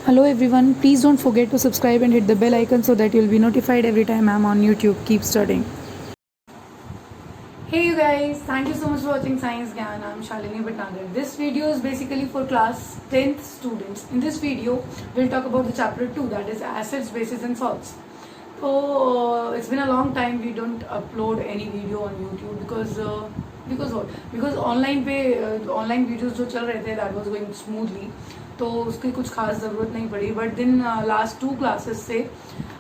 Hello everyone, please don't forget to subscribe and hit the bell icon so that you'll be notified every time I'm on YouTube. Keep studying. Hey you guys, thank you so much for watching Science Gyan. I'm Shalini Bhatnagar. This video is basically for class 10th students. In this video, we'll talk about the chapter 2, that is acids, bases and salts. So it's been a long time we don't upload any video on YouTube because what? Because online videos जो चल रहे थे that was going smoothly. तो उसकी कुछ खास ज़रूरत नहीं पड़ी बट दिन लास्ट 2 क्लासेस से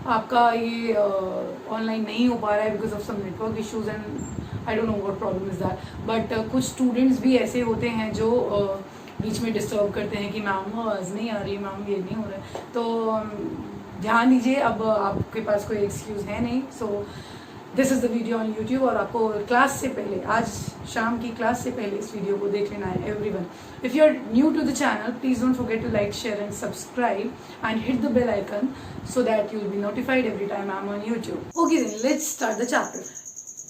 आपका ये ऑनलाइन नहीं हो पा रहा है because of some network issues and I don't know what problem is that but कुछ स्टूडेंट्स भी ऐसे होते हैं जो बीच में डिस्टर्ब करते हैं कि मैम आवाज़ नहीं आ रही, मैम ये नहीं हो रहा है. तो ध्यान दीजिए, अब आपके पास कोई एक्सक्यूज़ है नहीं. So this is the video on YouTube और आपको क्लास से पहले, आज शाम की क्लास से पहले इस वीडियो को देख लेना है everyone. If you are new to the channel, please don't forget to like, share and subscribe and hit the bell icon so that you will be notified every time I am on YouTube. Okay then let's start the chapter.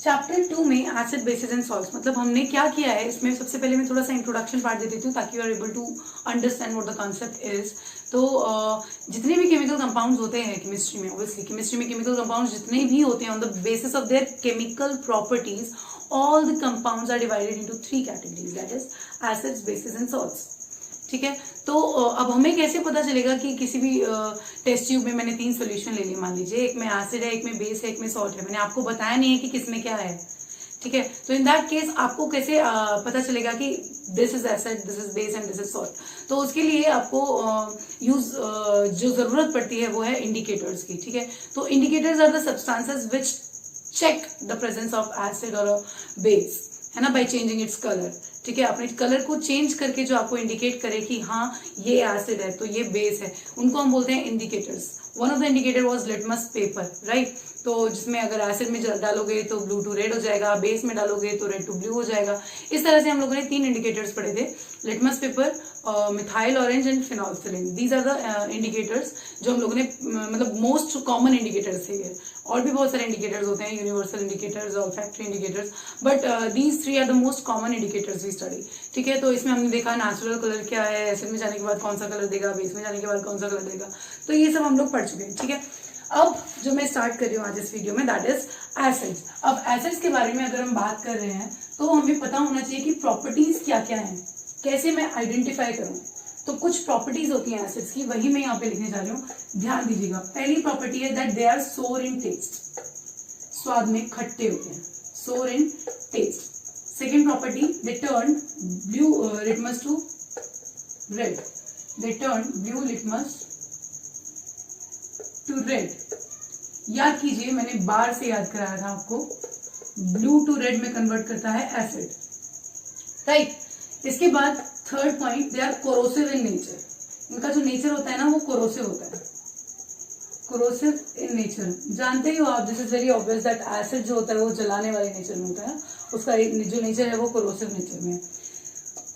Chapter 2 में acid, basis and salts, मतलब हमने क्या किया है इसमें. सबसे पहले मैं थोड़ा सा इंट्रोडक्शन पार्ट दे देती हूँ ताकि you are able to understand what the concept is. तो जितने भी केमिकल कंपाउंड्स होते हैं केमिस्ट्री में, ऑब्वियसली केमिस्ट्री में केमिकल कंपाउंड्स जितने भी होते हैं on the basis of their chemical properties, all the compounds are divided into 3 categories, that is acids, bases and salts. ठीक है, तो अब हमें कैसे पता चलेगा कि किसी भी टेस्ट ट्यूब में मैंने 3 सोल्यूशन ले लिए, मान लीजिए एक में एसिड है, एक में बेस है, एक में सॉल्ट है, मैंने आपको बताया नहीं है कि किसमें क्या है. ठीक है, तो इन दैट केस आपको कैसे पता चलेगा कि this is acid, this is base and this is salt. तो उसके लिए आपको जो जरूरत पड़ती है वो है इंडिकेटर्स की. ठीक है, तो indicators are the substances which check the presence of acid और बेस, है ना, बाय चेंजिंग इट्स कलर. ठीक है, अपने कलर को चेंज करके जो आपको इंडिकेट करे कि हाँ ये एसिड है तो ये बेस है, उनको हम बोलते हैं indicators. One of the indicator was litmus paper, right. तो जिसमें अगर एसिड में डालोगे तो ब्लू टू रेड हो जाएगा, बेस में डालोगे तो रेड टू ब्लू हो जाएगा. इस तरह से हम लोगों ने 3 इंडिकेटर्स पढ़े थे, litmus paper, methyl orange and phenolphthalein. These are the indicators जो हम लोगों ने मतलब मोस्ट कॉमन इंडिकेटर्स थे. और भी बहुत सारे इंडिकेटर्स होते हैं, universal indicators, olfactory indicators, but these 3 are the most common indicators we study. ठीक है, तो इसमें हमने देखा नेचुरल कलर क्या है, एसिड में जाने के बाद कौन सा कलर देगा, बेस में जाने के बाद कौन सा कलर देगा. तो ये सब हम लोग पढ़ चुके हैं. ठीक है, अब जो मैं स्टार्ट कर रही हूँ आज इस वीडियो में, दैट इज एसिड्स. अब एसिड्स के बारे में अगर हम बात कर रहे हैं तो हमें पता होना चाहिए कि प्रॉपर्टीज क्या क्या हैं, कैसे मैं आइडेंटिफाई करूँ. तो कुछ प्रॉपर्टीज होती हैं एसिड्स की, वही मैं यहाँ पे लिखने जा रही हूँ, ध्यान दीजिएगा. पहली प्रॉपर्टी है दैट दे आर सोर इन टेस्ट, स्वाद में खट्टे होते हैं, sour in taste. Second property, they turn blue litmus to red, they turn blue litmus to red. याद कीजिए, मैंने बार से याद कराया था आपको, ब्लू टू रेड में कन्वर्ट करता है एसिड, राइट. इसके बाद third point, they are corrosive in nature. इनका जो नेचर होता है ना वो कोरोसिव होता है, कोरोसिव इन नेचर. जानते ही हो आप, this is very obvious that acid जो होता है वो जलाने वाले नेचर में होता है, उसका जो नेचर है वो कोरोसिव नेचर में है.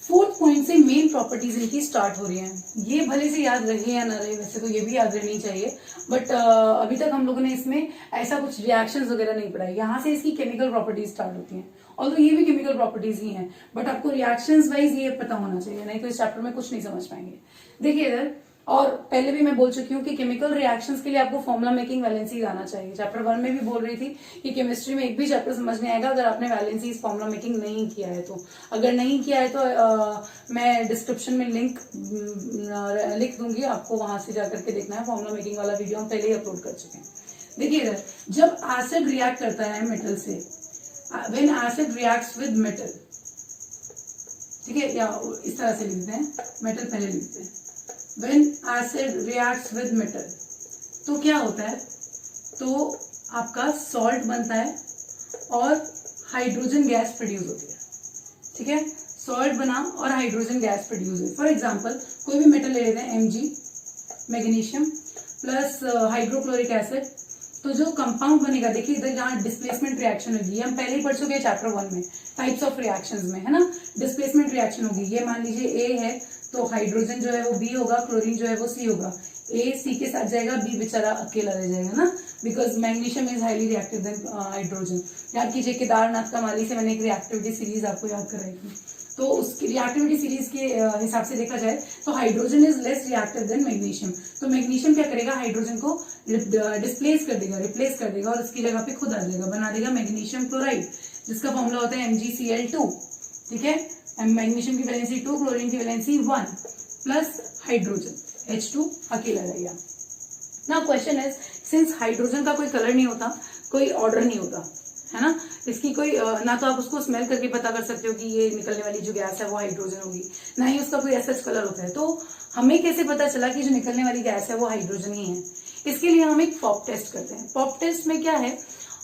फोर्थ पॉइंट से मेन प्रॉपर्टीज इनकी स्टार्ट हो रही हैं. ये भले से याद रहे या ना रहे, वैसे तो ये भी याद रहनी चाहिए, बट अभी तक हम लोगों ने इसमें ऐसा कुछ रिएक्शंस वगैरह नहीं पढ़ा है. यहाँ से इसकी केमिकल प्रॉपर्टीज स्टार्ट होती हैं, और तो ये भी केमिकल प्रॉपर्टीज ही हैं, बट आपको रिएक्शंस वाइज ये पता होना चाहिए, नहीं तो इस चैप्टर में कुछ नहीं समझ पाएंगे. देखिए इधर, और पहले भी मैं बोल चुकी हूँ कि केमिकल रिएक्शंस के लिए आपको फॉर्मुला मेकिंग वैलेंसीज आना चाहिए. चैप्टर 1 में भी बोल रही थी कि केमिस्ट्री में एक भी चैप्टर समझ नहीं आएगा अगर आपने वैलेंसीज फॉर्मुला मेकिंग नहीं किया है. तो अगर नहीं किया है तो मैं डिस्क्रिप्शन में लिंक लिख दूंगी, आपको वहां से जाकर के देखना है. फॉर्मुला मेकिंग वाला वीडियो हम पहले ही अपलोड कर चुके हैं. देखिए इधर, जब एसिड रिएक्ट करता है मेटल से, when acid reacts with metal, ठीक है, या इस तरह से लिखते हैं, मेटल पहले लिखते हैं, when acid reacts with metal, तो क्या होता है, तो आपका सॉल्ट बनता है और हाइड्रोजन गैस प्रोड्यूस होती है. ठीक है, सॉल्ट बना और हाइड्रोजन गैस प्रोड्यूस हुई. फॉर एग्जांपल कोई भी मेटल ले लेते हैं, Mg, magnesium plus hydrochloric acid, तो जो कंपाउंड बनेगा, देखिए इधर यहाँ डिस्प्लेसमेंट रिएक्शन होगी, ये हम पहले ही पढ़ चुके हैं चैप्टर 1 में, टाइप्स ऑफ रिएक्शंस में, है ना. डिस्प्लेसमेंट रिएक्शन होगी, ये मान लीजिए A है तो हाइड्रोजन जो है वो B होगा, क्लोरीन जो है वो C होगा. A C के साथ जाएगा, B बेचारा अकेला रह जाएगा ना, because magnesium is highly reactive than hydrogen. याद कीजिए केदारनाथ का माली से मैंने एक रिएक्टिविटी सीरीज आपको याद कराई थी. तो उसकी रिएक्टिविटी सीरीज के हिसाब से देखा जाए तो hydrogen is less reactive than magnesium. तो मैग्नीशियम क्या करेगा, हाइड्रोजन को डिस्प्लेस कर देगा, रिप्लेस कर देगा और उसकी जगह पे खुद आ जाएगा, बना देगा मैग्नीशियम क्लोराइड, जिसका फॉर्मूला होता है MgCl2। ठीक है, मैग्नीशियम की वैलेंसी 2, क्लोरीन की वैलेंसी 1 प्लस हाइड्रोजन H2 अकेला रहेगा। Now question is, since hydrogen का कोई कलर नहीं होता, कोई ऑर्डर नहीं होता, है ना, इसकी कोई ना तो आप उसको स्मेल करके पता कर सकते हो कि ये निकलने वाली जो गैस है वो हाइड्रोजन होगी, ना ही उसका कोई ऐसा कलर होता है। तो हमें कैसे पता चला कि जो निकलने वाली गैस है वो हाइड्रोजन ही है? इसके लिए हम एक पॉप टेस्ट करते हैं। पॉप टेस्ट में क्या है,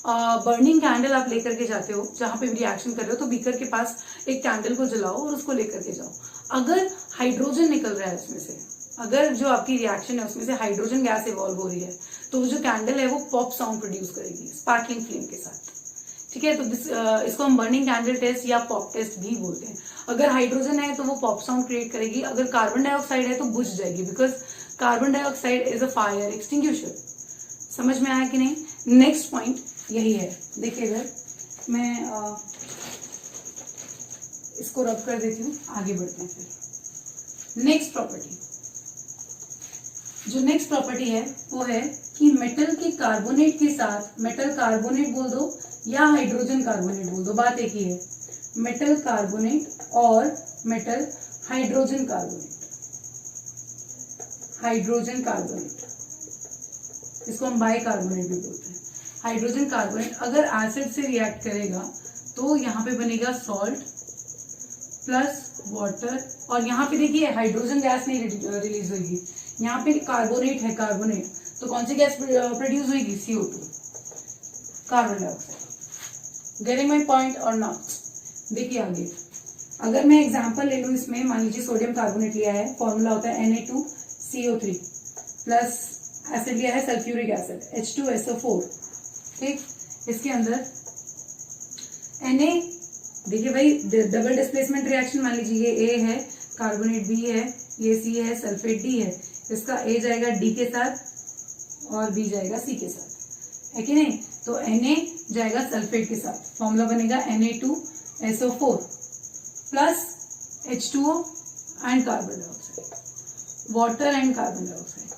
बर्निंग कैंडल आप लेकर के जाते हो, जहां पे भी रिएक्शन कर रहे हो तो बीकर के पास एक कैंडल को जलाओ और उसको लेकर के जाओ। अगर हाइड्रोजन निकल रहा है उसमें से, अगर जो आपकी रिएक्शन है उसमें से हाइड्रोजन गैस इवॉल्व हो रही है, तो वो जो कैंडल है वो पॉप साउंड प्रोड्यूस करेगी स्पार्कलिंग फ्लेम के साथ। ठीक है, तो इसको हम बर्निंग कैंडल टेस्ट या पॉप टेस्ट भी बोलते हैं। अगर हाइड्रोजन है तो वो पॉप साउंड क्रिएट करेगी, अगर कार्बन डाइऑक्साइड है तो बुझ जाएगी, because carbon dioxide is a fire extinguisher. समझ में आया कि नहीं? नेक्स्ट पॉइंट यही है, देखिए इधर मैं इसको रब कर देती हूँ, आगे बढ़ते हैं फिर। नेक्स्ट प्रॉपर्टी, जो नेक्स्ट प्रॉपर्टी है वो है कि मेटल के कार्बोनेट के साथ, मेटल कार्बोनेट बोल दो या हाइड्रोजन कार्बोनेट बोल दो, बात एक ही है, मेटल कार्बोनेट और metal hydrogen carbonate, hydrogen carbonate, इसको हम बाई कार्बोनेट भी बोलते हैं। हाइड्रोजन कार्बोनेट अगर एसिड से रिएक्ट करेगा तो यहाँ पे बनेगा सॉल्ट प्लस वाटर, और यहाँ पे देखिए हाइड्रोजन गैस नहीं रिलीज होगी, यहाँ पे कार्बोनेट है, कार्बोनेट, तो कौन सी गैस प्रोड्यूस होगी? CO2, carbon dioxide. Getting my point और नॉट? देखिए आगे, अगर मैं एग्जांपल ले लूं इसमें, मान लीजिए सोडियम कार्बोनेट लिया है, फॉर्मूला होता है Na2CO3 प्लस एसिड लिया है सल्फ्यूरिक एसिड H2SO4। ठीक, इसके अंदर Na, देखिए भाई डबल डिस्प्लेसमेंट रिएक्शन, मान लीजिए ये A है, कार्बोनेट B है, ये C है, सल्फेट D है, इसका A जाएगा D के साथ और B जाएगा C के साथ, है कि नहीं? तो Na जाएगा सल्फेट के साथ, फॉर्मूला बनेगा Na2SO4 plus H2O and carbon dioxide, water and carbon dioxide.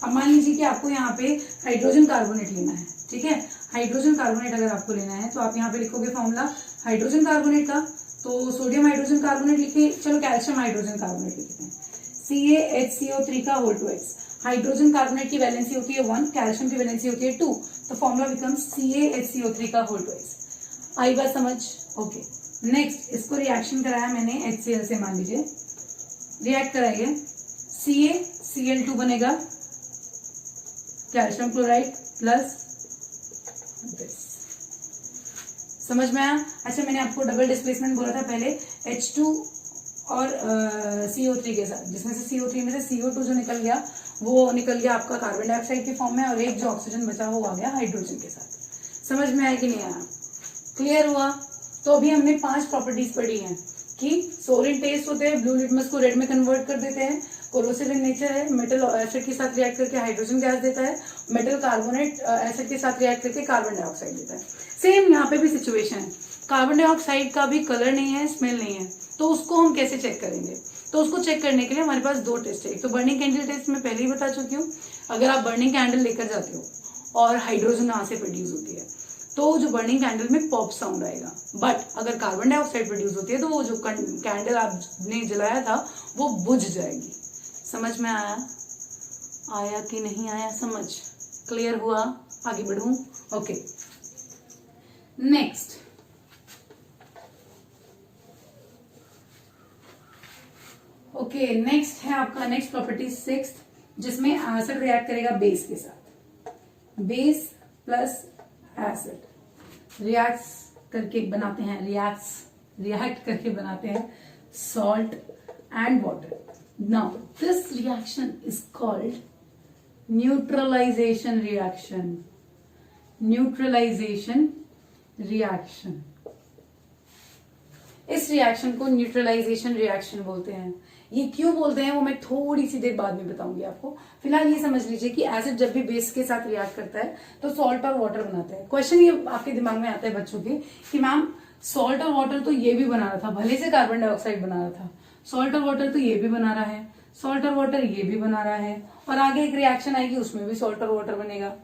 अब मान लीजिए कि आपको यहाँ पे हाइड्रोजन कार्बोनेट लेना है, ठीक है, हाइड्रोजन कार्बोनेट अगर आपको लेना है तो आप यहाँ पे लिखोगे फॉर्मूला हाइड्रोजन कार्बोनेट का, तो सोडियम हाइड्रोजन कार्बोनेट लिखे, चलो कैल्शियम हाइड्रोजन कार्बोनेट लिखते हैं, CaHCO3 का होल 2x। हाइड्रोजन कार्बोनेट की वैलेंसी होती है 1, कैल्शियम की वैलेंसी होती है 2, तो फॉर्मूला बिकम्स CaHCO3 का होल 2x। आई बात समझ? ओके, नेक्स्ट इसको रिएक्शन कराया मैंने HCl से, मान लीजिए रिएक्ट कराइए, CaCl2 बनेगा कैल्शियम क्लोराइड प्लस, समझ में आया? अच्छा, मैंने आपको डबल डिस्प्लेसमेंट बोला था पहले, H2 और CO3 के साथ, जिसमें से CO3 में से CO2 जो निकल गया वो निकल गया आपका कार्बन डाइऑक्साइड के फॉर्म में, और एक जो ऑक्सीजन बचा वो आ गया हाइड्रोजन के साथ। समझ में आया कि नहीं आया? क्लियर हुआ? तो अभी हमने 5 प्रॉपर्टीज पढ़ी हैं कि सोलिड टेस्ट होते हैं, ब्लू लिटमस को रेड में कन्वर्ट कर देते हैं, कोरोसिव इन नेचर है, मेटल एसिड के साथ रिएक्ट करके हाइड्रोजन गैस देता है, मेटल कार्बोनेट एसिड के साथ रिएक्ट करके कार्बन डाइऑक्साइड देता है। सेम यहाँ पे भी सिचुएशन है, कार्बन डाइऑक्साइड का भी कलर नहीं है, स्मेल नहीं है, तो उसको हम कैसे चेक करेंगे? तो उसको चेक करने के लिए हमारे पास 2 टेस्ट है। एक तो बर्निंग कैंडल टेस्ट मैं पहले ही बता चुकी हूँ, अगर आप बर्निंग कैंडल लेकर जाते हो और हाइड्रोजन वहां से प्रोड्यूस होती है तो जो बर्निंग कैंडल में पॉप साउंड आएगा, बट अगर कार्बन डाइऑक्साइड प्रोड्यूस होती है तो वो जो कैंडल आपने जलाया था वो बुझ जाएगी। समझ में आया? आया कि नहीं आया समझ? क्लियर हुआ? आगे बढ़ूं? ओके, नेक्स्ट नेक्स्ट है आपका नेक्स्ट प्रॉपर्टी 6, जिसमें एसिड रिएक्ट करेगा बेस के साथ, बेस प्लस एसिड रिएक्ट करके बनाते हैं, रिएक्ट करके बनाते हैं salt and water. Now this reaction is called neutralisation reaction, neutralisation reaction. इस रिएक्शन को न्यूट्रलाइजेशन रिएक्शन बोलते हैं। ये क्यों बोलते हैं वो मैं थोड़ी सी देर बाद में बताऊंगी आपको। फिलहाल ये समझ लीजिए कि एसिड जब भी बेस के साथ रिएक्ट करता है तो सॉल्ट और वाटर बनाता है। क्वेश्चन ये आपके दिमाग में आता है बच्चों के कि मैम सॉल्ट और वाटर तो ये भी बना रहा था, भले से कार्बन डाइऑक्साइड बना रहा था, सॉल्ट और वाटर तो ये भी बना रहा है, सॉल्ट और वाटर ये भी बना रहा है, और आगे एक रिएक्शन आएगी उसमें भी सॉल्ट और वाटर बनेगा।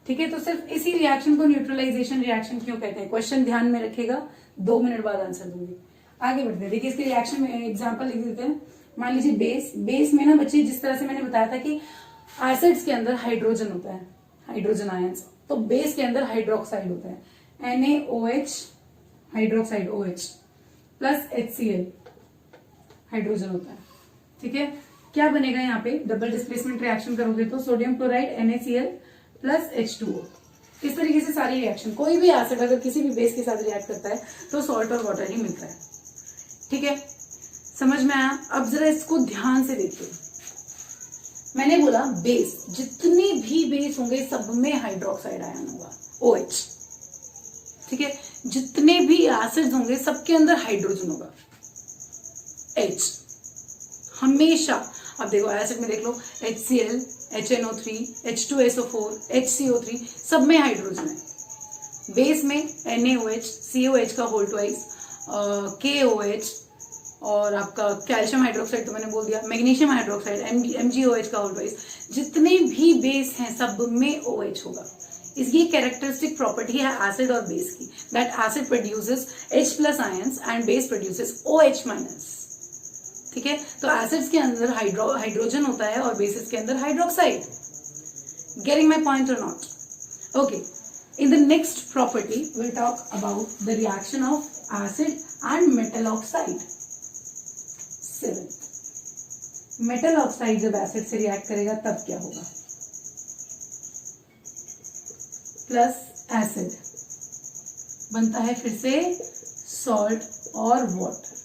ठीक है, तो सिर्फ इसी रिएक्शन को न्यूट्रलाइजेशन रिएक्शन क्यों कहते हैं, क्वेश्चन ध्यान में रखिएगा, 2 मिनट बाद आंसर दूंगी। आगे बढ़ते हैं, देखिए इसके रिएक्शन में एग्जांपल लिख देते हैं। मान लीजिए बेस में ना बच्चे, जिस तरह से मैंने बताया था कि एसिड्स के अंदर हाइड्रोजन होता है, हाइड्रोजन आयंस, तो बेस के अंदर हाइड्रोक्साइड होता है, NaOH hydroxide OH plus HCl hydrogen होता है। ठीक है, क्या बनेगा यहाँ पे, डबल डिस्प्लेसमेंट रिएक्शन करोगे तो sodium chloride NaCl plus H2O। इस तरीके से सारी रिएक्शन, कोई भी एसिड अगर किसी भी बेस के साथ रिएक्ट करता है तो सॉल्ट और वाटर ही मिलता है। ठीक है, समझ में आया। अब जरा इसको ध्यान से देखिए, मैंने बोला बेस, जितने भी बेस होंगे सब में हाइड्रोक्साइड आयन होगा OH। ठीक है, जितने भी एसिड्स होंगे सबके अंदर हाइड्रोजन होगा H हमेशा। अब देखो एसिड में देख लो HCl, HNO3, H2SO4, HCO3, सब में हाइड्रोजन है। बेस में NaOH, COH का होल ट्वाइस, KOH, और आपका कैल्शियम हाइड्रोक्साइड तो मैंने बोल दिया, मैग्नीशियम हाइड्रोक्साइड MgOH का होल ट्वाइस, जितने भी बेस हैं सब में OH होगा। इसकी कैरेक्टरिस्टिक प्रॉपर्टी है एसिड और बेस की, that acid produces H plus ions and base produces OH minus. ठीक है, तो एसिड्स के अंदर हाइड्रोजन होता है और बेसिस के अंदर हाइड्रोक्साइड। गेटिंग माय पॉइंट और not? Okay, in the next property we'll talk about the reaction of acid and metal oxide. 7th, metal oxide जब एसिड से रिएक्ट करेगा तब क्या होगा, प्लस एसिड बनता है फिर से सॉल्ट और वाटर।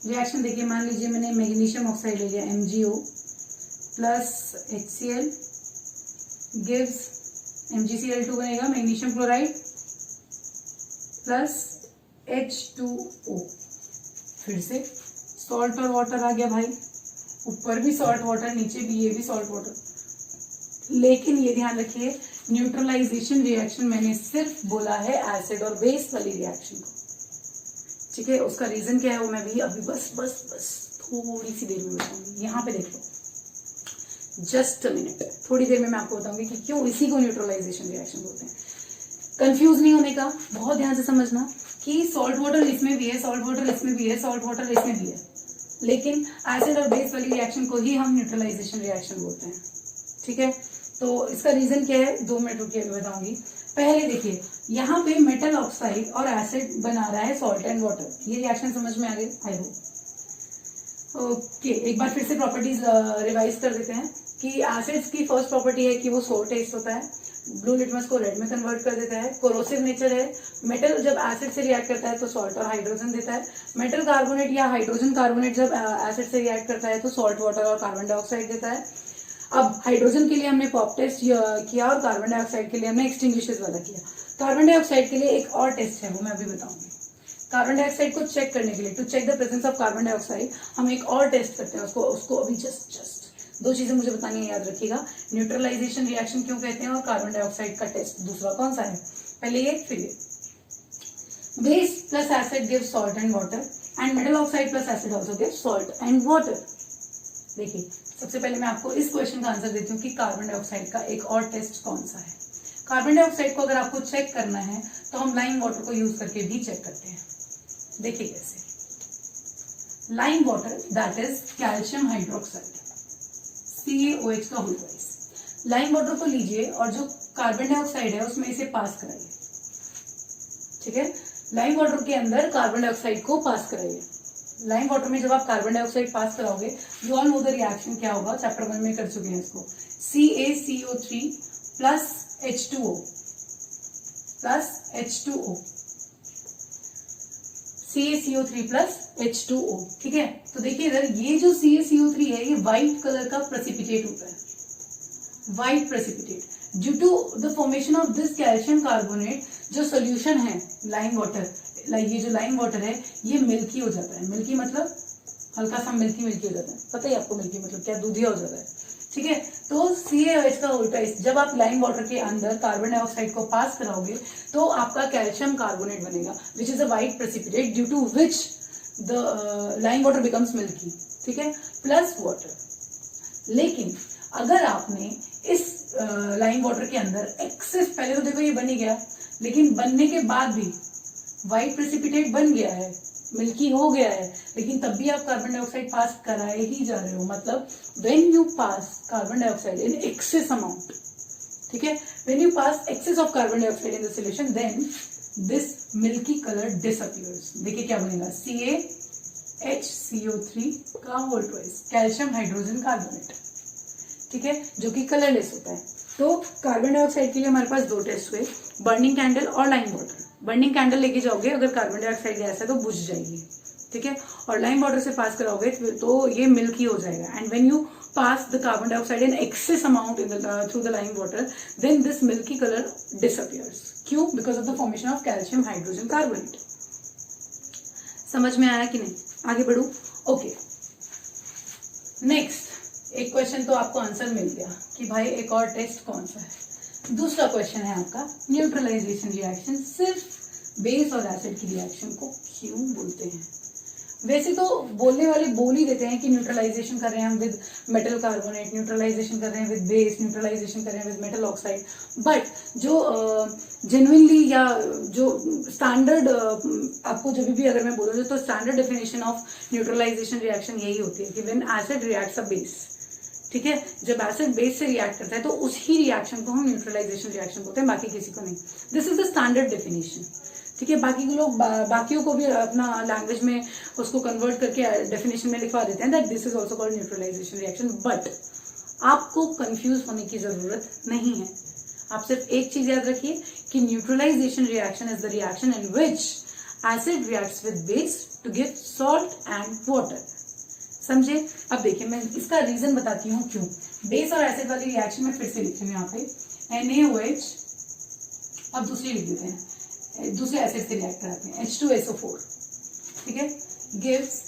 रिएक्शन देखिए, मान लीजिए मैंने मैग्नीशियम ऑक्साइड ले लिया MgO plus HCl gives MgCl2 बनेगा मैग्नीशियम क्लोराइड प्लस H2O, फिर से सॉल्ट और वाटर आ गया भाई, ऊपर भी सॉल्ट वाटर, नीचे भी ये भी सॉल्ट वाटर। लेकिन ये ध्यान रखिए, न्यूट्रलाइजेशन रिएक्शन मैंने सिर्फ बोला है एसिड और बेस वाली रिएक्शन को। ठीक है, उसका रीजन क्या है वो मैं भी अभी बस थोड़ी सी देर में बताऊंगी। यहाँ पे देख लो, जस्ट अ मिनट, थोड़ी देर में मैं आपको बताऊंगी कि क्यों इसी को न्यूट्रलाइजेशन रिएक्शन बोलते हैं। कंफ्यूज नहीं होने का, बहुत ध्यान से समझना कि सॉल्ट वाटर इसमें भी है, सॉल्ट वाटर इसमें भी है, सॉल्ट वाटर इसमें भी है, लेकिन एसिड और बेस वाली रिएक्शन को ही हम न्यूट्रलाइजेशन रिएक्शन बोलते हैं। ठीक है, तो इसका रीजन क्या है, 2 मिनट रुकिए अभी बताऊंगी। पहले देखिए, यहाँ पे मेटल ऑक्साइड और एसिड बना रहा है सॉल्ट एंड वाटर। ये रिएक्शन समझ में आ गई आई होप। ओके, एक बार फिर से प्रॉपर्टीज रिवाइज कर देते हैं कि एसिड्स की फर्स्ट प्रॉपर्टी है कि वो सोर टेस्ट होता है, ब्लू लिटमस को रेड में कन्वर्ट कर देता है, कोरोसिव नेचर है, मेटल जब एसिड से रिएक्ट करता है तो सॉल्ट और हाइड्रोजन देता है, मेटल कार्बोनेट या हाइड्रोजन कार्बोनेट जब एसिड से रिएक्ट करता है तो सॉल्ट वाटर और कार्बन डाइऑक्साइड देता है। अब हाइड्रोजन के लिए हमने पॉप टेस्ट किया और कार्बन डाइऑक्साइड के लिए हमने एक्सटिंग्विशर्स वाला किया। कार्बन डाइऑक्साइड के लिए एक और टेस्ट है, वो मैं अभी बताऊंगी। कार्बन डाइऑक्साइड को चेक करने के लिए, to check the presence of carbon dioxide, हम एक और टेस्ट करते हैं, उसको अभी जस्ट 2 चीजें मुझे बतानी है, याद रखिएगा। न्यूट्रलाइजेशन रिएक्शन क्यों कहते हैं और कार्बन डाइऑक्साइड का टेस्ट दूसरा कौन सा है, पहले ये फिर ये। Base plus acid gives salt and water and metal oxide plus acid also gives salt and water. देखिए, सबसे पहले मैं आपको इस क्वेश्चन का आंसर देती हूँ कि कार्बन डाइऑक्साइड का एक और टेस्ट कौन सा है। कार्बन डाइऑक्साइड को अगर आपको चेक करना है तो हम लाइम वाटर को यूज करके भी चेक करते हैं। देखिए कैसे, lime water that is calcium hydroxide CaOH का होल ट्वाइस। लाइम वाटर को लीजिए और जो कार्बन डाइऑक्साइड है उसमें इसे पास कराइए। ठीक है, लाइम वाटर के अंदर कार्बन डाइऑक्साइड को पास कराइए। लाइम वाटर में जब आप कार्बन डाइऑक्साइड पास कराओगे, you all know the reaction क्या होगा, चैप्टर 1 में कर चुके हैं इसको। CaCO3 plus H2O plus H2O, CaCO3 plus H2O। ठीक है, तो देखिए इधर ये जो CaCO3 है ये व्हाइट कलर का प्रेसिपिटेट होता है, white precipitate. Due to the formation of this calcium carbonate, जो सोल्यूशन है लाइम वाटर, ये जो लाइम वाटर है ये मिल्की हो जाता है। मिल्की मतलब हल्का सा मिल्की हो जाता है, पता ही आपको मिल्की मतलब क्या, दूधिया हो जाता है। ठीक है। तो CaOH का उल्टा, जब आप लाइम वाटर के अंदर कार्बन डाइऑक्साइड को पास कराओगे तो आपका कैल्शियम कार्बोनेट बनेगा, which is a white precipitate due to which the lime water becomes milky, ठीक है, प्लस वाटर। लेकिन अगर आपने इस लाइम वाटर के अंदर एक्सेस, पहले तो देखो ये बन ही गया, लेकिन बनने के बाद भी व्हाइट प्रेसिपिटेट बन गया है, मिल्की हो गया है, लेकिन तब भी आप कार्बन डाइऑक्साइड पास कराए ही जा रहे हो। मतलब when you pass carbon dioxide in excess amount, ठीक है, when you pass excess of carbon dioxide in the solution, then this milky colour disappears. देखिए क्या बनेगा, CaHCO3 का whole twice, calcium hydrogen carbonate, ठीक है, जो कि कलरलेस होता है। तो कार्बन डाइऑक्साइड के लिए हमारे पास दो टेस्ट हुए, बर्निंग कैंडल और लाइम वाटर। बर्निंग कैंडल लेके जाओगे, अगर कार्बन डाइऑक्साइड गैस है तो बुझ जाएगी, ठीक है, और लाइम वाटर से पास कराओगे तो ये मिल्की हो जाएगा। And when you pass the carbon dioxide in excess amount in through the lime water, then this milky colour disappears. क्यों? Because of the formation of calcium hydrogen carbonate. समझ में आया कि नहीं? आगे बढ़ू। ओके, नेक्स्ट एक क्वेश्चन तो आपको आंसर मिल गया कि भाई एक और टेस्ट कौन सा है। दूसरा क्वेश्चन है आपका, न्यूट्रलाइजेशन रिएक्शन सिर्फ बेस और एसिड की रिएक्शन को क्यों बोलते हैं? वैसे तो बोलने वाले बोल ही देते हैं कि न्यूट्रलाइजेशन कर रहे हैं हम विद मेटल कार्बोनेट, न्यूट्रलाइजेशन कर रहे हैं विद बेस, न्यूट्रलाइजेशन कर रहे हैं विद मेटल ऑक्साइड, बट जो जेन्युइनली या जो स्टैंडर्ड आपको जब भी अगर मैं बोलूँ तो standard definition of neutralisation reaction यही होती है कि when acid reacts a base, ठीक है, जब एसिड बेस से रिएक्ट करता है तो उसी रिएक्शन को हम न्यूट्रलाइजेशन रिएक्शन बोलते हैं, बाकी किसी को नहीं। This is the standard definition, ठीक है। बाकी के लोग बाकियों को भी अपना लैंग्वेज में उसको कन्वर्ट करके डेफिनेशन में लिखवा देते हैं that this is also called neutralisation reaction, but आपको कंफ्यूज होने की जरूरत नहीं है। आप सिर्फ एक चीज याद रखिए कि neutralisation reaction is the reaction in which acid reacts with base to give salt and water. समझे? अब देखिए मैं इसका रीजन बताती हूँ क्यों। बेस और एसिड वाली रिएक्शन में फिर से लिख रही हूँ यहाँ पे NaOH, अब दूसरी लिख देते हैं, दूसरे एसिड से रिएक्ट कराते हैं, H2SO4, ठीक है, gives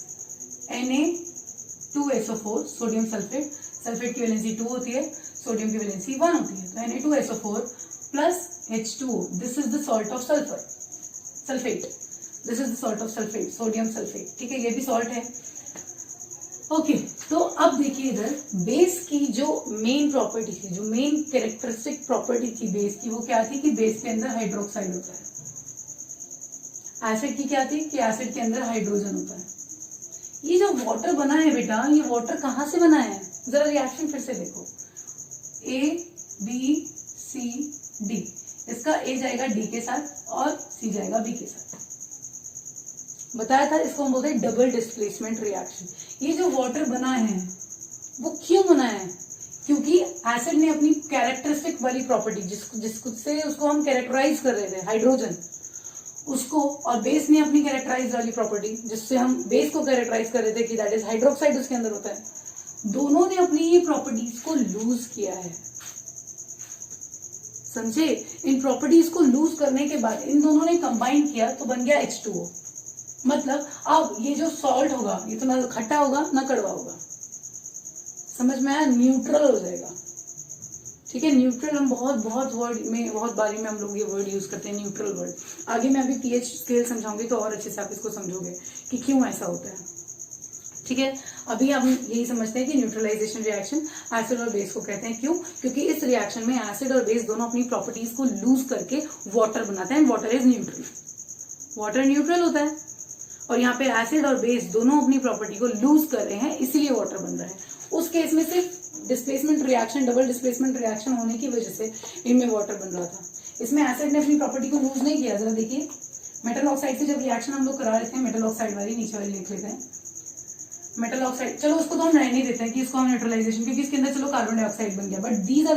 Na2SO4 sodium sulphate, sulphate की वैलेंसी 2 होती है, सोडियम की वैलेंसी 1 होती है, तो Na2SO4 plus H2O, this is the salt of sulphur, sulphate, this is the salt of sulphate, sodium sulphate, ठीक है, ये भी सॉल्ट है। ओके, तो अब देखिए इधर बेस की जो मेन प्रॉपर्टी थी, जो मेन कैरेक्टरिस्टिक प्रॉपर्टी थी बेस की, वो क्या थी कि बेस के अंदर हाइड्रोक्साइड होता है। एसिड की क्या थी कि एसिड के अंदर हाइड्रोजन होता है। ये जो वाटर बना है बेटा, ये वाटर कहाँ से बना है? जरा रिएक्शन फिर से देखो, ABCD, इसका A जाएगा D के साथ और C जाएगा B के साथ। बताया था इसको हम बोलते हैं डबल डिस्प्लेसमेंट रिएक्शन। ये जो वाटर बना है वो क्यों बना है? क्योंकि एसिड ने अपनी कैरेक्टरिस्टिक वाली प्रॉपर्टी जिससे उसको हम कैरेक्टराइज कर रहे थे, हाइड्रोजन, उसको, और बेस ने अपनी कैरेक्टराइज वाली प्रॉपर्टी जिससे हम बेस को कैरेक्टराइज कर रहे थे कि दैट इज हाइड्रोक्साइड उसके अंदर होता है, दोनों ने अपनी ये प्रॉपर्टीज को लूज किया है। समझे? इन प्रॉपर्टीज को लूज करने के बाद इन दोनों ने कंबाइन किया तो बन गया H2O। मतलब अब ये जो सॉल्ट होगा ये तो ना खट्टा होगा ना कड़वा होगा। समझ में आया? न्यूट्रल हो जाएगा, ठीक है। न्यूट्रल हम बहुत वर्ड में, बहुत बारी में हम लोग ये वर्ड यूज करते हैं, न्यूट्रल वर्ड। आगे मैं अभी pH स्केल समझाऊंगी तो और अच्छे से आप इसको समझोगे कि क्यों ऐसा होता है, ठीक है। अभी हम यही समझते हैं कि न्यूट्रलाइजेशन रिएक्शन एसिड और बेस को कहते हैं। क्यों? क्योंकि इस रिएक्शन में एसिड और बेस दोनों अपनी प्रॉपर्टीज को लूज करके वाटर बनाते हैं। Water is neutral, water neutral होता है, और यहाँ पे एसिड और बेस दोनों अपनी प्रॉपर्टी को लूज कर रहे हैं, इसीलिए वाटर बन रहा है। उस केस में सिर्फ displacement reaction, double displacement reaction होने की वजह से इनमें वाटर बन रहा था। इसमें एसिड ने अपनी प्रॉपर्टी को लूज नहीं किया। जरा देखिए, मेटल ऑक्साइड से जब रिएक्शन हम लोग करा रहे थे, मेटल ऑक्साइड वाली नीचे वाली लिख लेते हैं, मेटल ऑक्साइड, चलो उसको तो हम रहने देते हैं कि इसको हम न्यूट्रलाइजेशन, क्योंकि इसके अंदर चलो कार्बन डाइऑक्साइड बन गया, बट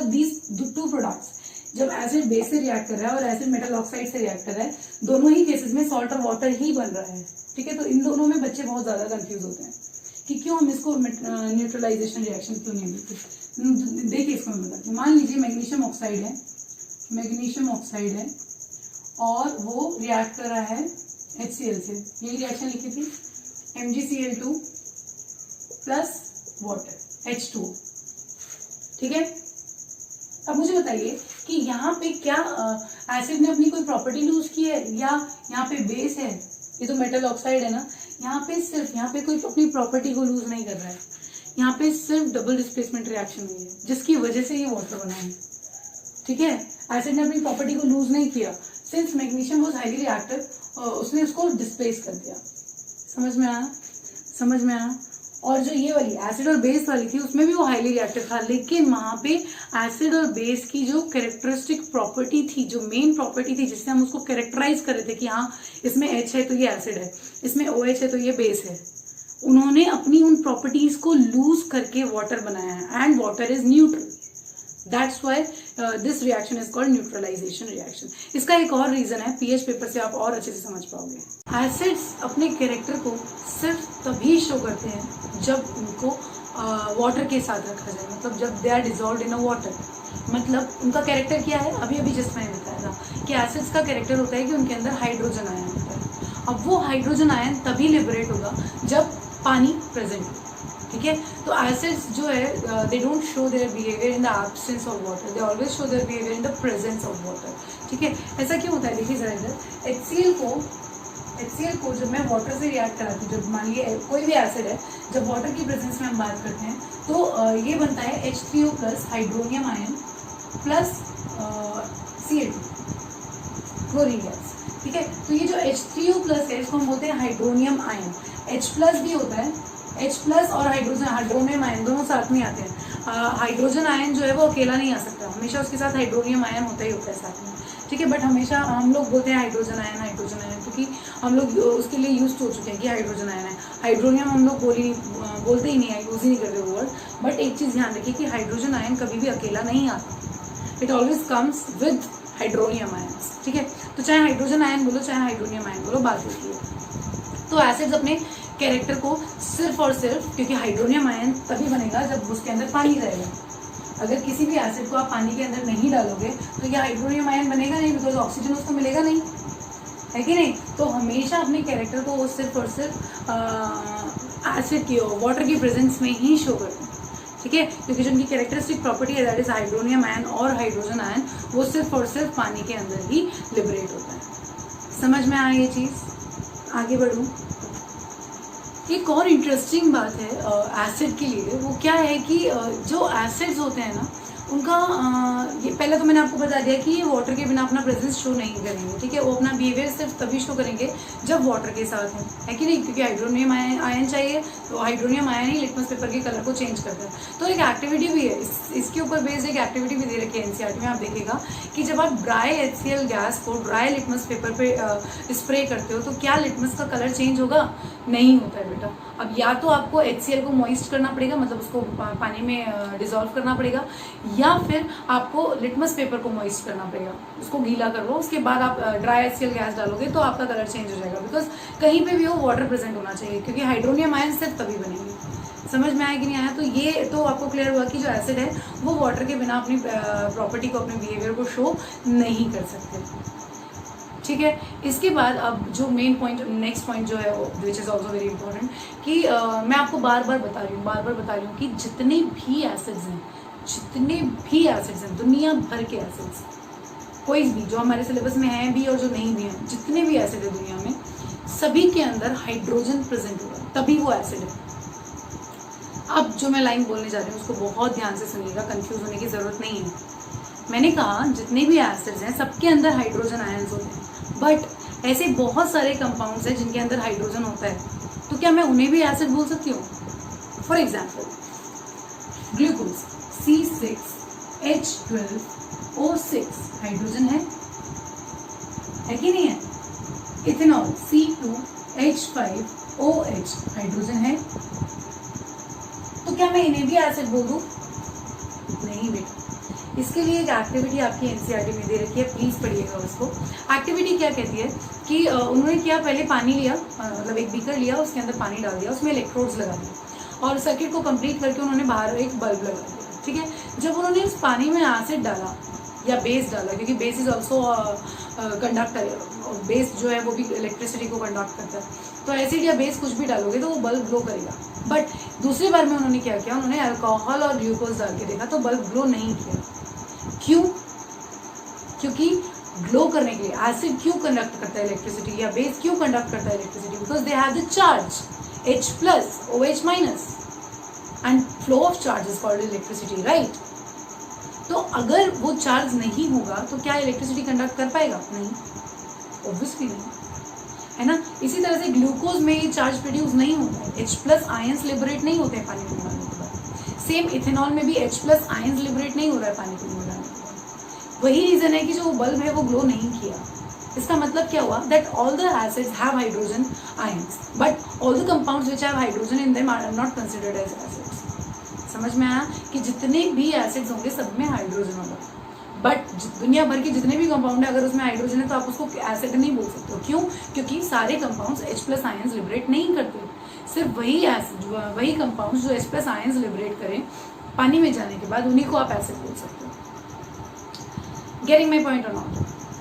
दीज टू प्रोडक्ट्स, जब एसिड बेस से रिएक्ट कर रहा है और एसिड मेटल ऑक्साइड से रिएक्ट कर रहा है, दोनों ही केसेस में सॉल्ट और वाटर ही बन रहा है, ठीक है। तो इन दोनों में बच्चे बहुत ज्यादा कंफ्यूज होते हैं कि क्यों हम इसको न्यूट्रलाइजेशन रिएक्शन क्यों नहीं बोलते। देखिए इसको मैं बताती हूँ। मान लीजिए मैग्नीशियम ऑक्साइड है, मैग्नीशियम ऑक्साइड है और वो रिएक्ट कर रहा है HCl से, यही रिएक्शन लिखी थी, MgCl2 प्लस वाटर, H2O, ठीक है, अब मुझे बताइए कि यहाँ पे क्या एसिड ने अपनी कोई प्रॉपर्टी लूज की है या यहाँ पे बेस है, ये तो मेटल ऑक्साइड है ना, यहाँ पे कोई अपनी प्रॉपर्टी को लूज नहीं कर रहा है, यहाँ पे सिर्फ डबल डिस्प्लेसमेंट रिएक्शन हुई है जिसकी वजह से ये वाटर बना है। ठीक है, एसिड ने अपनी प्रॉपर्टी को लूज नहीं किया, since magnesium was highly reactive उसने उसको डिस्प्लेस कर दिया। समझ में आया, समझ में आया। और जो ये वाली एसिड और बेस वाली थी उसमें भी वो हाईली रिएक्टिव था, लेकिन वहां पे एसिड और बेस की जो कैरेक्टरिस्टिक प्रॉपर्टी थी, जो मेन प्रॉपर्टी थी जिससे हम उसको कैरेक्टराइज कर रहे थे कि हाँ इसमें H है तो ये एसिड है, इसमें OH है तो ये बेस है, उन्होंने अपनी उन प्रॉपर्टीज को लूज करके वाटर बनाया है and water is neutral. That's why this reaction is called neutralisation reaction. इसका एक और रीजन है, पीएच पेपर से आप और अच्छे से समझ पाओगे। एसिड्स अपने कैरेक्टर को सिर्फ तभी शो करते हैं जब उनको वाटर के साथ रखा जाए, मतलब जब they are dissolve in a water. मतलब उनका कैरेक्टर क्या है, अभी अभी जस्ट मैंने बताया था कि एसिड्स का कैरेक्टर होता है कि उनके अंदर हाइड्रोजन आयन होता है। अब वो हाइड्रोजन आयन तभी लिबरेट होगा जब पानी प्रेजेंट हो। ठीक है, तो एसिड्स जो है they don't show their behaviour in the absence of water, they always show their behaviour in the presence of water. ठीक है, ऐसा क्यों होता है, देखिए जरा इधर, HCl को जब मैं वाटर से रिएक्ट कराती हूँ, जब मान लीजिए कोई भी एसिड है, जब वाटर की प्रेजेंस में हम बात करते हैं तो ये बनता है H3O plus hydronium ion plus Cl2 chlorine gas. ठीक है, तो ये जो H3O प्लस है इसको हम बोलते हैं हाइड्रोनियम आयन। H प्लस भी होता है, H प्लस और हाइड्रोनियम आयन दोनों साथ में आते हैं। हाइड्रोजन आयन जो है वो अकेला नहीं आ सकता, हमेशा उसके साथ हाइड्रोनियम आयन होता ही होता है साथ में। ठीक है, बट हमेशा हम लोग बोलते हैं हाइड्रोजन आयन क्योंकि हम लोग उसके लिए यूज हो चुके हैं कि हाइड्रोजन आयन है। हाइड्रोनियम हम लोग बोलते ही नहीं है, यूज ही नहीं करते वो वर्ड। बट एक चीज़ ध्यान रखिए कि हाइड्रोजन आयन कभी भी अकेला नहीं आता, it always comes with hydronium ion. ठीक है, तो चाहे हाइड्रोजन आयन बोलो चाहे हाइड्रोनियम आयन बोलो, बात होती है। तो एसिड्स अपने कैरेक्टर को सिर्फ और सिर्फ, क्योंकि हाइड्रोनियम आयन तभी बनेगा जब उसके अंदर पानी रहेगा। अगर किसी भी एसिड को आप पानी के अंदर नहीं डालोगे तो ये हाइड्रोनियम आयन बनेगा नहीं, बिकॉज ऑक्सीजन उसको मिलेगा नहीं, है कि नहीं। तो हमेशा अपने कैरेक्टर को वो सिर्फ और सिर्फ एसिड की वाटर की प्रेजेंस में ही शो करते हैं। ठीक है, क्योंकि जो उनकी कैरेक्टरिस्टिक प्रॉपर्टी है दैट इज हाइड्रोनियम आयन और हाइड्रोजन आयन, वो सिर्फ और सिर्फ पानी के अंदर ही लिबरेट होता है। समझ में आया ये चीज़, आगे बढ़ूँ। एक और इंटरेस्टिंग बात है एसिड के लिए, वो क्या है कि जो एसिड्स होते हैं ना उनका ये पहले तो मैंने आपको बता दिया कि ये वाटर के बिना अपना प्रेजेंस शो नहीं करेंगे। ठीक है, वो अपना बिहेवियर सिर्फ तभी शो करेंगे जब वाटर के साथ है कि नहीं, क्योंकि हाइड्रोनियम आयन चाहिए, तो हाइड्रोनियम आयन ही लिटमस पेपर के कलर को चेंज करता है। तो एक एक्टिविटी भी है इसके ऊपर बेस्ड, एक एक्टिविटी भी दे रखी है एनसीईआरटी में। आप देखिएगा कि जब आप ड्राई HCl गैस को ड्राई लिटमस पेपर पे स्प्रे करते हो तो क्या लिटमस का कलर चेंज होगा? नहीं होता है बेटा। अब या तो आपको HCl को मॉइस्ट करना पड़ेगा, मतलब उसको पानी में डिजोल्व करना पड़ेगा, या फिर आपको लिटमस पेपर को मॉइस्ट करना पड़ेगा, उसको गीला कर लो, उसके बाद आप ड्राई HCl गैस डालोगे तो आपका कलर चेंज हो जाएगा। बिकॉज कहीं पे भी वो वाटर प्रेजेंट होना चाहिए, क्योंकि हाइड्रोनियम आयन सिर्फ तभी बनेंगे। समझ में आया कि नहीं आया? तो ये तो आपको क्लियर हुआ कि जो एसिड है वो वाटर के बिना अपनी प्रॉपर्टी को, अपने बिहेवियर को शो नहीं कर सकते। ठीक है, इसके बाद अब जो मेन पॉइंट, नेक्स्ट पॉइंट जो है which is also very important कि मैं आपको बार बार बता रही हूँ कि जितने भी एसिड्स हैं दुनिया भर के एसिड्स, कोई भी जो हमारे सिलेबस में है भी और जो नहीं भी हैं, जितने भी एसिड है दुनिया में, सभी के अंदर हाइड्रोजन प्रेजेंट होगा, तभी वो एसिड है। अब जो मैं लाइन बोलने जा रही हूँ उसको बहुत ध्यान से सुनिएगा, कंफ्यूज होने की जरूरत नहीं है। मैंने कहा जितने भी एसिड्स हैं सबके अंदर हाइड्रोजन आयंस होते हैं, बट ऐसे बहुत सारे कंपाउंड्स हैं जिनके अंदर हाइड्रोजन होता है, तो क्या मैं उन्हें भी एसिड बोल सकती हूँ? For example glucose C6H12O6 hydrogen है कि नहीं है? इथेनॉल C2H5OH हाइड्रोजन है, तो क्या मैं इन्हें भी एसिड बोल दूँ? नहीं बेटा। इसके लिए एक एक्टिविटी आपकी एनसीईआरटी में दे रखी है, प्लीज पढ़िएगा उसको। एक्टिविटी क्या कहती है कि उन्होंने क्या, पहले पानी लिया, मतलब एक बीकर लिया, उसके अंदर पानी डाल दिया, उसमें इलेक्ट्रोड्स लगा दिए और सर्किट को कंप्लीट करके उन्होंने बाहर एक बल्ब लगा दिया। ठीक है, जब उन्होंने इस पानी में एसिड डाला या बेस डाला, क्योंकि base is also conductor, base जो है वो भी इलेक्ट्रिसिटी को कंडक्ट करता है, तो एसिड या बेस कुछ भी डालोगे तो वो बल्ब ग्लो करेगा। बट दूसरी बार में उन्होंने क्या किया, उन्होंने अल्कोहल और ग्लूकोज डाल के देखा तो बल्ब ग्लो नहीं किया। क्यों? क्योंकि ग्लो करने के लिए एसिड क्यों कंडक्ट करता है इलेक्ट्रिसिटी, या बेस क्यों कंडक्ट करता है electricity? Because they have the charge H+ OH- and flow of charge is called electricity, right? तो अगर वो चार्ज नहीं होगा तो क्या इलेक्ट्रिसिटी कंडक्ट कर पाएगा? नहीं, ऑब्वियसली नहीं, है ना। इसी तरह से ग्लूकोज में ये चार्ज प्रोड्यूस नहीं होता है, H+ आयंस लिबरेट नहीं होते हैं पानी को मिलाने के बाद। सेम इथेनॉल में भी H+ आयंस लिबरेट नहीं हो रहा है पानी को मिलाने के बाद। वही रीजन है कि जो बल्ब है वो ग्लो नहीं किया। इसका मतलब क्या हुआ? That all the acids have hydrogen ions but all the compounds which have hydrogen in them are not considered as acids. समझ में आया कि जितने भी एसिड्स होंगे सब में हाइड्रोजन होगा, बट दुनिया भर के जितने भी कंपाउंड है अगर उसमें हाइड्रोजन है तो आप उसको एसिड नहीं बोल सकते हो। क्यों? क्योंकि सारे कंपाउंड्स H+ आयंस लिबरेट नहीं करते, सिर्फ वही कंपाउंड्स जो H+ आयंस लिबरेट करें पानी में जाने के बाद उन्हीं को आप एसिड बोल सकते हो। गेटिंग माई पॉइंट और नॉट?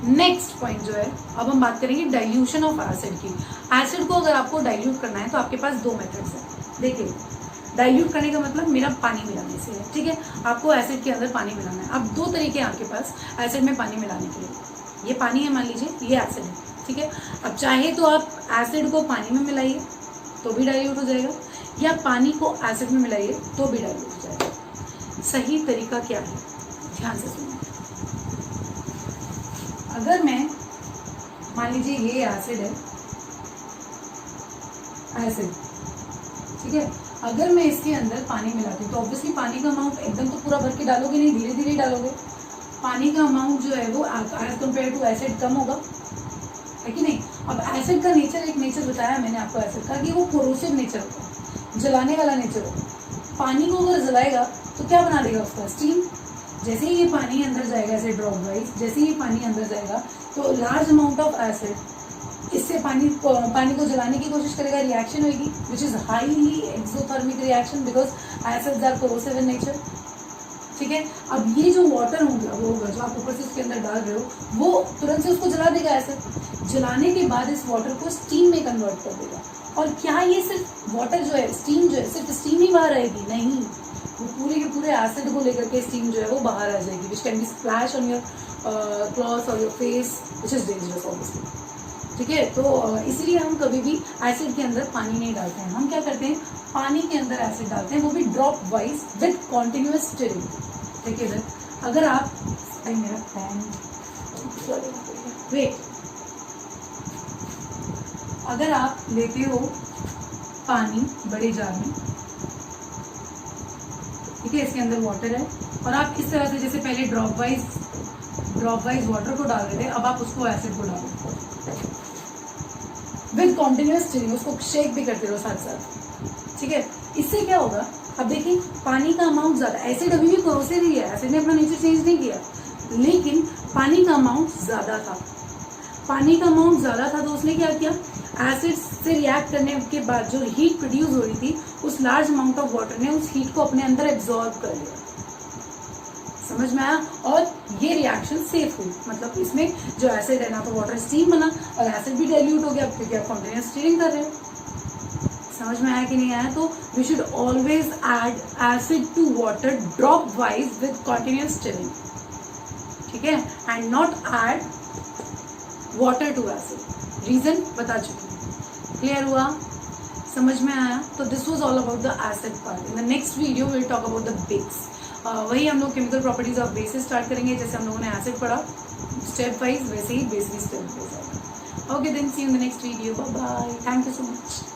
नेक्स्ट पॉइंट जो है, अब हम बात करेंगे डाइल्यूशन ऑफ एसिड की। एसिड को अगर आपको डाइल्यूट करना है तो आपके पास 2 मेथड्स हैं। देखिए, डाइल्यूट करने का मतलब मेरा पानी मिलाने से है, ठीक है। आपको एसिड के अंदर पानी मिलाना है। अब 2 तरीके हैं आपके पास एसिड में पानी मिलाने के लिए। ये पानी है, मान लीजिए ये एसिड है, ठीक है। अब चाहे तो आप एसिड को पानी में मिलाइए तो भी डाइल्यूट हो जाएगा, या पानी को एसिड में मिलाइए तो भी डाइल्यूट हो जाएगा। सही तरीका क्या है? ध्यान से सुनिए। अगर मैं मान लीजिए ये एसिड है, एसिड, ठीक है। अगर मैं इसके अंदर पानी मिलाती हूँ तो ऑब्वियसली पानी का अमाउंट एकदम तो पूरा भर के डालोगे नहीं, धीरे धीरे डालोगे। पानी का अमाउंट जो है वो एज कम्पेयर टू एसिड कम होगा, है कि नहीं। अब एसिड का नेचर, एक नेचर बताया मैंने आपको एसिड का कि वो कोरोसिव नेचर होता है, जलाने वाला नेचर होता है। पानी को अगर जलाएगा तो क्या बना देगा उसका? स्टीम। जैसे ही ये पानी अंदर जाएगा ऐसे ड्रॉप वाइज, जैसे ही पानी अंदर जाएगा तो लार्ज अमाउंट ऑफ एसिड इससे पानी को जलाने की कोशिश करेगा, रिएक्शन होगी which is highly exothermic reaction because acids are corrosive in nature, ठीक है। अब ये जो वाटर होगा जो आप ऊपर से उसके अंदर डाल रहे हो वो तुरंत से उसको जला देगा एसिड। जलाने के बाद इस वाटर को स्टीम में कन्वर्ट कर देगा। और क्या ये सिर्फ वाटर जो है, स्टीम जो है, सिर्फ स्टीम ही बाहर आएगी? नहीं, वो पूरे के पूरे एसिड को लेकर के स्टीम जो है वो बाहर आ जाएगी, which can be splash on your cloth और your face, which is dangerous obviously, ठीक है। तो इसलिए हम कभी भी एसिड के अंदर पानी नहीं डालते हैं। हम क्या करते हैं? पानी के अंदर एसिड डालते हैं, वो भी drop wise with continuous stirring, ठीक है। अगर आप मेरा फैन वेट, अगर आप लेते हो पानी बड़े जार में, ठीक है, इसके अंदर वाटर है और आप इस तरह से जैसे पहले ड्रॉप वाइज वाटर को डाल रहे थे, अब आप उसको एसिड को डालो विद कॉन्टिन्यूअस स्टिरिंग, उसको शेक भी करते रहो साथ साथ, ठीक है। इससे क्या होगा? अब देखिए पानी का अमाउंट ज़्यादा, एसिड अभी भी कोरोसिव ही है, एसिड ने अपना नेचर चेंज नहीं किया, लेकिन पानी का अमाउंट ज़्यादा था। पानी का अमाउंट ज़्यादा था तो उसने क्या किया? एसिड से रिएक्ट करने के बाद जो हीट प्रोड्यूस हो रही थी उस लार्ज अमाउंट ऑफ वाटर ने उस हीट को अपने अंदर एब्जॉर्ब कर लिया। समझ में आया? और ये रिएक्शन सेफ हुई, मतलब इसमें जो एसिड है ना तो वाटर स्टीम बना और एसिड भी डाइल्यूट हो गया क्योंकि आप कॉन्टिन्यूअस स्टीरिंग कर रहे हो। समझ में आया कि नहीं आया? तो we should always add acid to water drop wise with continuous stirring, ठीक है, and not add water to acid. Reason बता चुकी हूँ, क्लियर हुआ? समझ में आया? तो this was all about the acid part. In the next video will talk about the base. वही हम लोग chemical properties of bases start करेंगे, जैसे हम लोगों ने एसिड पढ़ा स्टेप वाइज, वैसे ही बेस भी स्टेप वाइज आएगा। Okay then, see you in the next video, bye bye, thank you so much.